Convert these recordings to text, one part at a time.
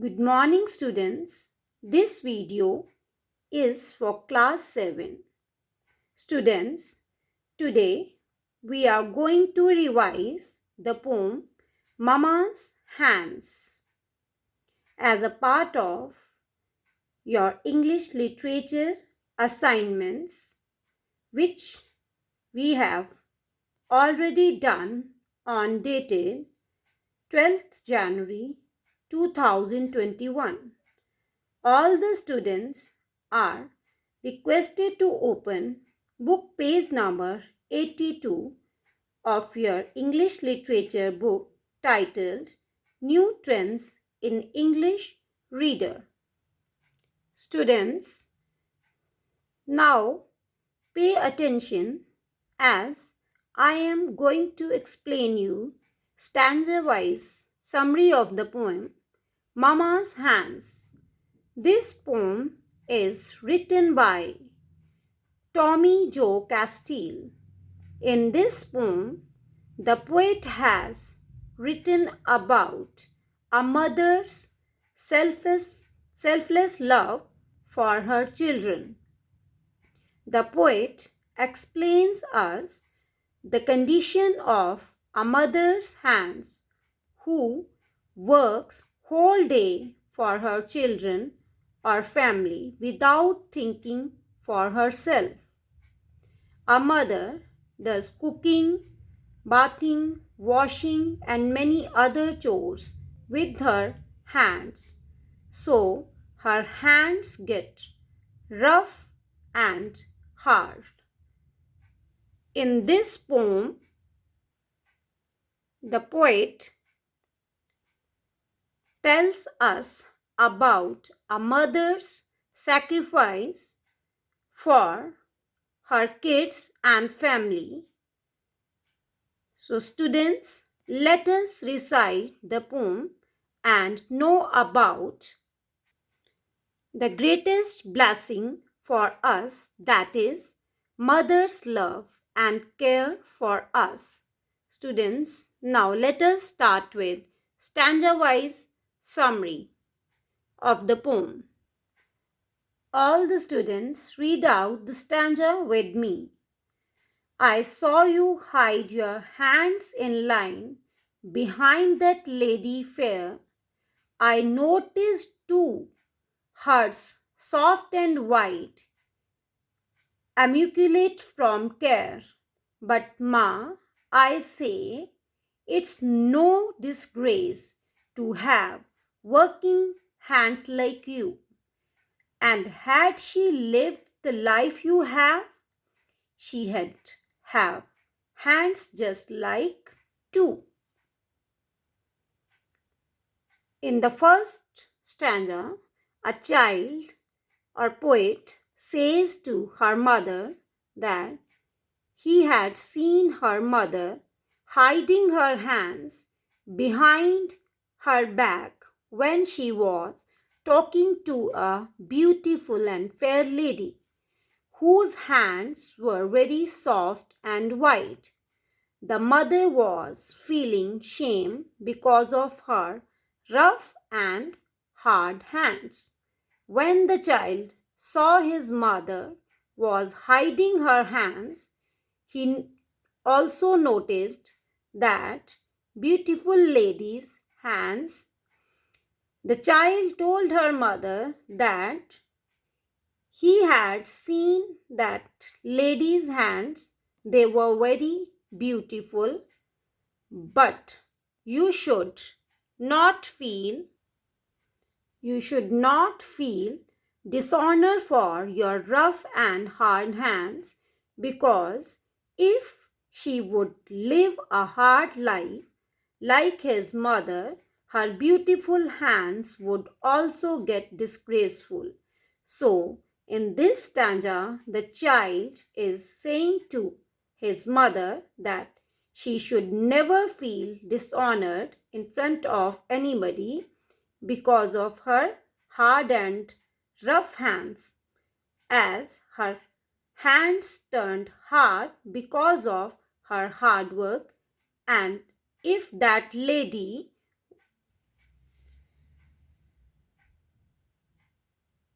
Good morning, students. This video is for class 7. Students, today we are going to revise the poem Mama's Hands as a part of your English literature assignments, which we have already done on dated 12th January 2021. All the students are requested to open book page number 82 of your English literature book titled New Trends in English Reader. Students, now pay attention as I am going to explain you stanza-wise summary of the poem Mama's Hands. This poem is written by Tommy Joe Castile. In this poem, the poet has written about a mother's selfless love for her children. The poet explains us the condition of a mother's hands who works whole day for her children or family without thinking for herself. A mother does cooking, bathing, washing, and many other chores with her hands, so her hands get rough and hard. In this poem, the poet tells us about a mother's sacrifice for her kids and family. So students, let us recite the poem and know about the greatest blessing for us, that is mother's love and care for us. Students, now let us start with stanza-wise summary of the poem. All the students read out the stanza with me. I saw you hide your hands in line behind that lady fair. I noticed too hers soft and white, immaculate from care. But ma, I say, it's no disgrace to have working hands like you. And had she lived the life you have, she had have hands just like two. In the first stanza, a child or poet says to her mother that he had seen her mother hiding her hands behind her back when she was talking to a beautiful and fair lady whose hands were very soft and white. The mother was feeling shame because of her rough and hard hands. When the child saw his mother was hiding her hands, he also noticed that beautiful lady's hands. The child told her mother that he had seen that lady's hands, they were very beautiful, but you should not feel dishonor for your rough and hard hands, because if she would live a hard life like his mother, her beautiful hands would also get disgraceful. So, in this stanza, the child is saying to his mother that she should never feel dishonored in front of anybody because of her hard and rough hands, as her hands turned hard because of her hard work, and if that lady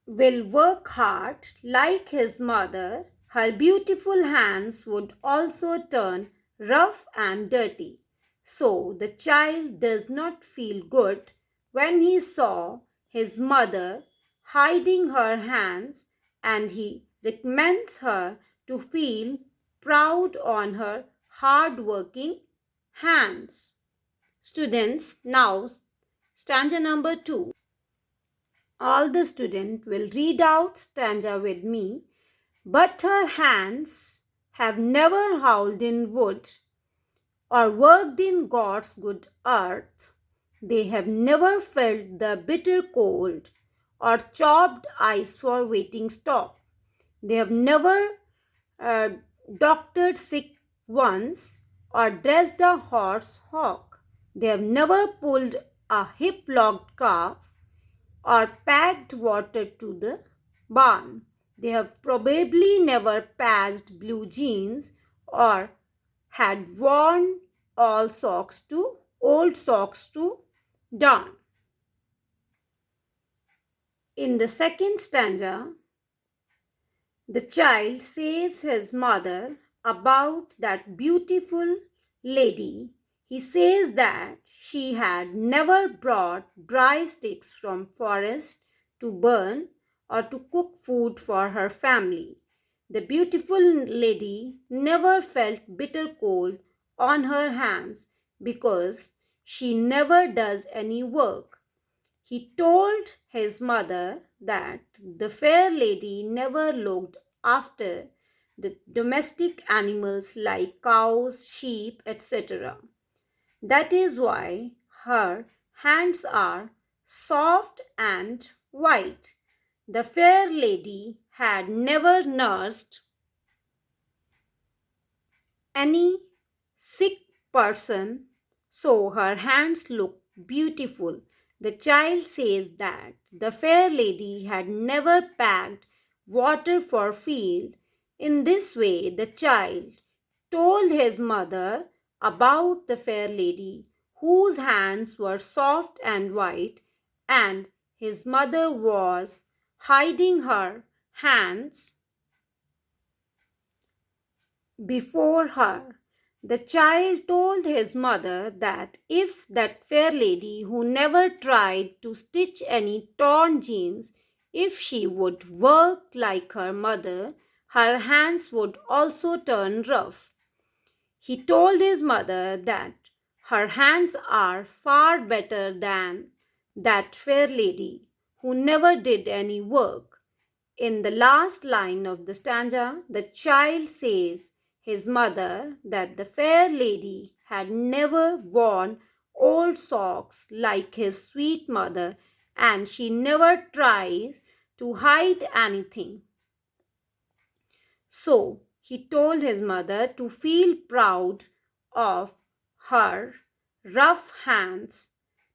will work hard like his mother, her beautiful hands would also turn rough and dirty. So the child does not feel good when he saw his mother hiding her hands, and he recommends her to feel proud on her hard-working hands. Students, now stanza number 2. All the student will read out stanza with me. But her hands have never howled in wood or worked in God's good earth. They have never felt the bitter cold or chopped ice for waiting stop. They have never uh, doctored sick ones or dressed a horse hawk. They have never pulled a hip-locked calf or packed water to the barn. They have probably never patched blue jeans or had worn old socks to darn. In the second stanza, the child says his mother about that beautiful lady. He says that she had never brought dry sticks from forest to burn or to cook food for her family. The beautiful lady never felt bitter cold on her hands because she never does any work. He told his mother that the fair lady never looked after the domestic animals like cows, sheep, etc. That is why her hands are soft and white. The fair lady had never nursed any sick person, so her hands look beautiful. The child says that the fair lady had never packed water for field. In this way, the child told his mother about the fair lady whose hands were soft and white, and his mother was hiding her hands before her. The child told his mother that if that fair lady who never tried to stitch any torn jeans, if she would work like her mother, her hands would also turn rough. He told his mother that her hands are far better than that fair lady who never did any work. In the last line of the stanza, the child says his mother that the fair lady had never worn old socks like his sweet mother, and she never tries to hide anything. So he told his mother to feel proud of her rough hands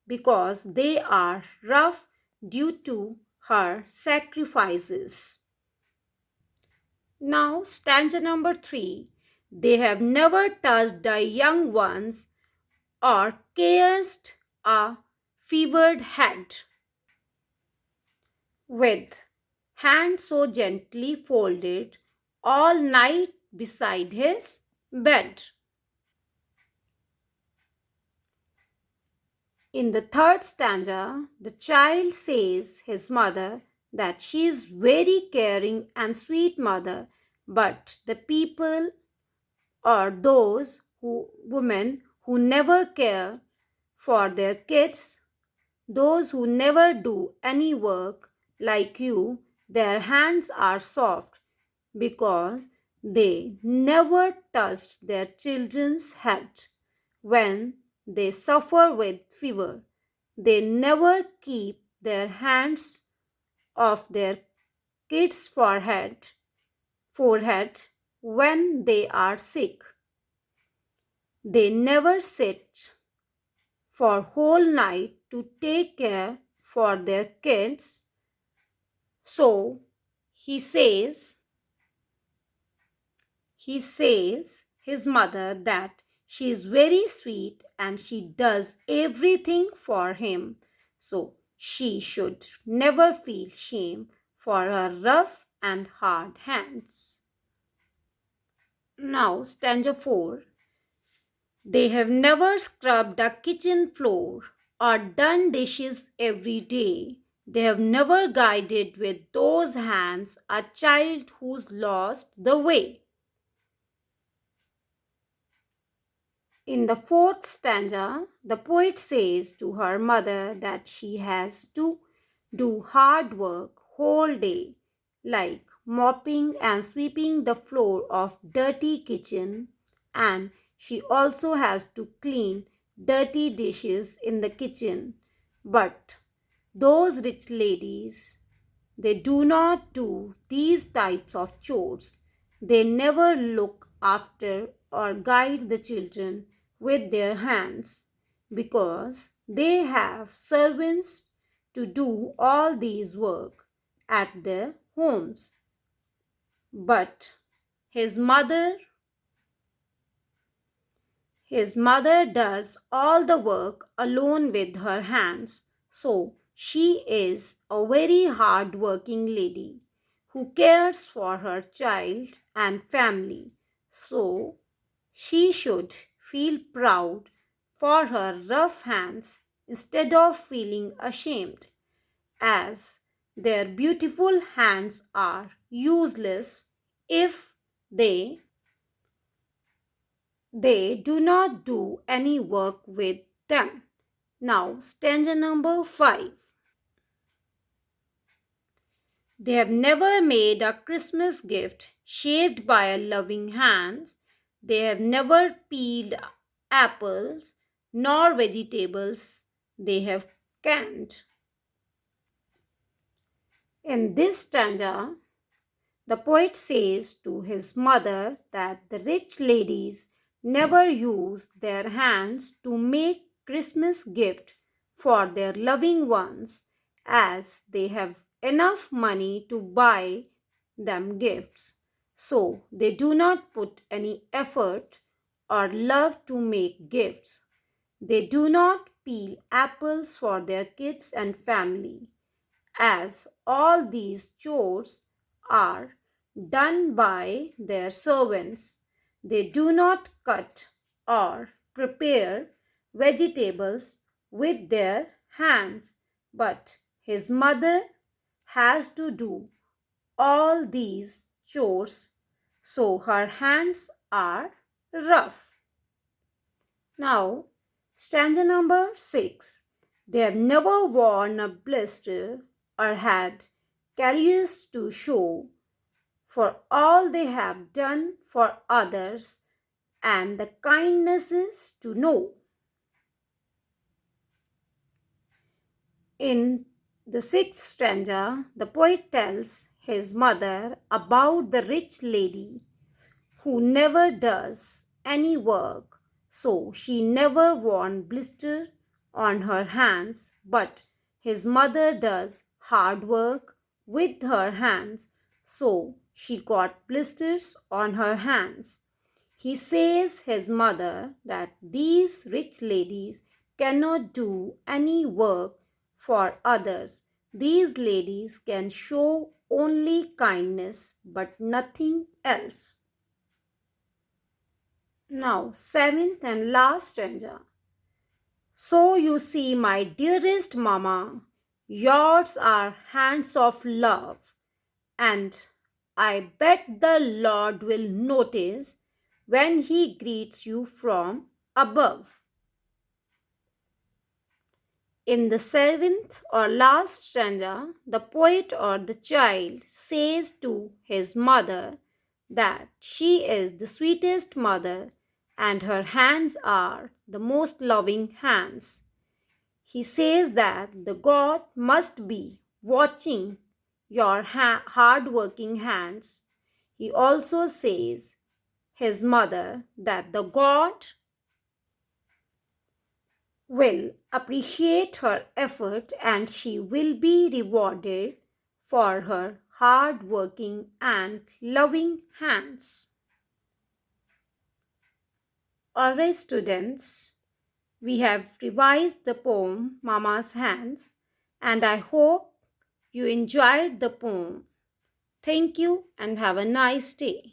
because they are rough due to her sacrifices. Now, stanza number 3. They have never touched the young ones or caressed a fevered head with hands so gently folded all night beside his bed. In the third stanza, the child says his mother that she is very caring and sweet mother, but the people or those women who never care for their kids, those who never do any work like you, their hands are soft because they never touched their children's head when they suffer with fever. They never keep their hands off their kids' forehead when they are sick. They never sit for whole night to take care for their kids. So he says his mother that she is very sweet and she does everything for him. So she should never feel shame for her rough and hard hands. Now, stanza 4. They have never scrubbed a kitchen floor or done dishes every day. They have never guided with those hands a child who's lost the way. In the 4th stanza, the poet says to her mother that she has to do hard work whole day, like mopping and sweeping the floor of dirty kitchen, and she also has to clean dirty dishes in the kitchen. But those rich ladies, they do not do these types of chores. They never look after or guide the children with their hands because they have servants to do all these work at their homes. But his mother his mother does all the work alone with her hands, so she is a very hard working lady who cares for her child and family. So she should feel proud for her rough hands instead of feeling ashamed, as their beautiful hands are useless if they do not do any work with them. Now, stanza number 5. They have never made a Christmas gift shaped by a loving hand. They have never peeled apples nor vegetables they have canned. In this stanza, the poet says to his mother that the rich ladies never use their hands to make Christmas gift for their loving ones, as they have enough money to buy them gifts. So they do not put any effort or love to make gifts. They do not peel apples for their kids and family, as all these chores are done by their servants. They do not cut or prepare vegetables with their hands, but his mother has to do all these chores, so her hands are rough. Now, stanza number 6. They have never worn a blister or had caries to show for all they have done for others and the kindnesses to know. In the 6th stanza, the poet tells his mother about the rich lady who never does any work, so she never worn blister on her hands, but his mother does hard work with her hands, so she got blisters on her hands. He says his mother that these rich ladies cannot do any work for others. These ladies can show only kindness but nothing else. Now, 7th and last stanza. So you see, my dearest mamma, yours are hands of love, and I bet the Lord will notice when he greets you from above. In the 7th or last stanza, the poet or the child says to his mother that she is the sweetest mother and her hands are the most loving hands. He says that the God must be watching your hard-working hands. He also says his mother that the God will appreciate her effort and she will be rewarded for her hard-working and loving hands. Alright students, we have revised the poem Mama's Hands, and I hope you enjoyed the poem. Thank you and have a nice day.